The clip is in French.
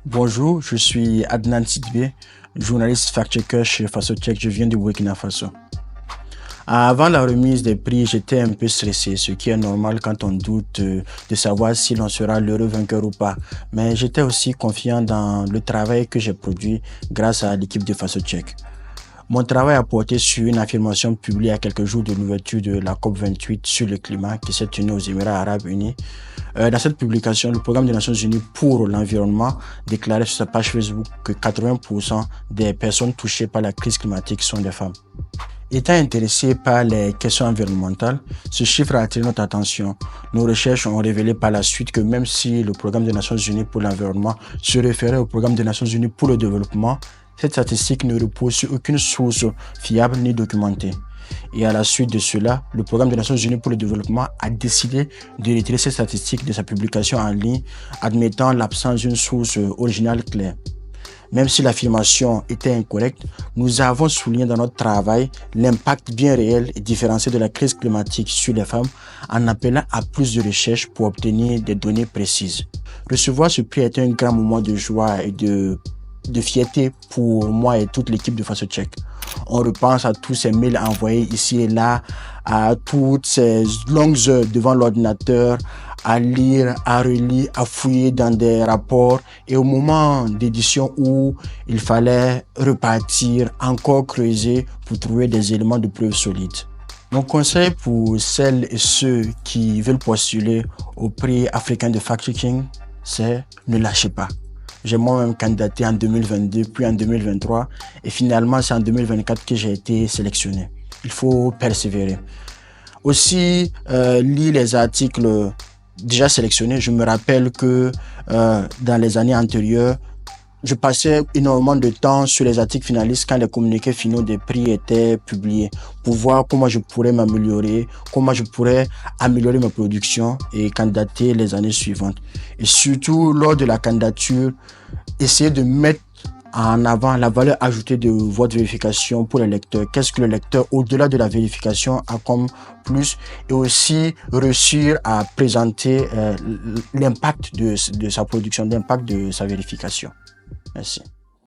Bonjour, je suis Adnan Sidibé, journaliste fact-checker chez FasoCheck. Je viens du Burkina Faso. Avant la remise des prix, j'étais un peu stressé, ce qui est normal quand on doute de savoir si l'on sera l'heureux vainqueur ou pas. Mais j'étais aussi confiant dans le travail que j'ai produit grâce à l'équipe de FasoCheck. Mon travail a porté sur une affirmation publiée à quelques jours de l'ouverture de la COP28 sur le climat qui s'est tenue aux Émirats arabes unis. Dans cette publication, le programme des Nations Unies pour l'environnement déclarait sur sa page Facebook que 80% des personnes touchées par la crise climatique sont des femmes. Étant intéressé par les questions environnementales, ce chiffre a attiré notre attention. Nos recherches ont révélé par la suite que même si le programme des Nations Unies pour l'environnement se référait au programme des Nations Unies pour le développement, cette statistique ne repose sur aucune source fiable ni documentée. Et à la suite de cela, le programme des Nations Unies pour le développement a décidé de retirer cette statistique de sa publication en ligne, admettant l'absence d'une source originale claire. Même si l'affirmation était incorrecte, nous avons souligné dans notre travail l'impact bien réel et différencié de la crise climatique sur les femmes en appelant à plus de recherches pour obtenir des données précises. Recevoir ce prix est un grand moment de joie et de fierté pour moi et toute l'équipe de FasoCheck. On repense à tous ces mails envoyés ici et là, à toutes ces longues heures devant l'ordinateur, à lire, à relire, à fouiller dans des rapports et au moment d'édition où il fallait repartir, encore creuser pour trouver des éléments de preuve solides. Mon conseil pour celles et ceux qui veulent postuler au prix africain de fact-checking, c'est ne lâchez pas. J'ai moi-même candidaté en 2022, puis en 2023, et finalement c'est en 2024 que j'ai été sélectionné. Il faut persévérer. Aussi, lire les articles déjà sélectionnés. Je me rappelle que dans les années antérieures, je passais énormément de temps sur les articles finalistes quand les communiqués finaux des prix étaient publiés pour voir comment je pourrais m'améliorer, comment je pourrais améliorer ma production et candidater les années suivantes. Et surtout, lors de la candidature, essayer de mettre en avant la valeur ajoutée de votre vérification pour les lecteurs. Qu'est-ce que le lecteur, au-delà de la vérification, a comme plus, et aussi réussir à présenter l'impact de sa production, l'impact de sa vérification. Merci.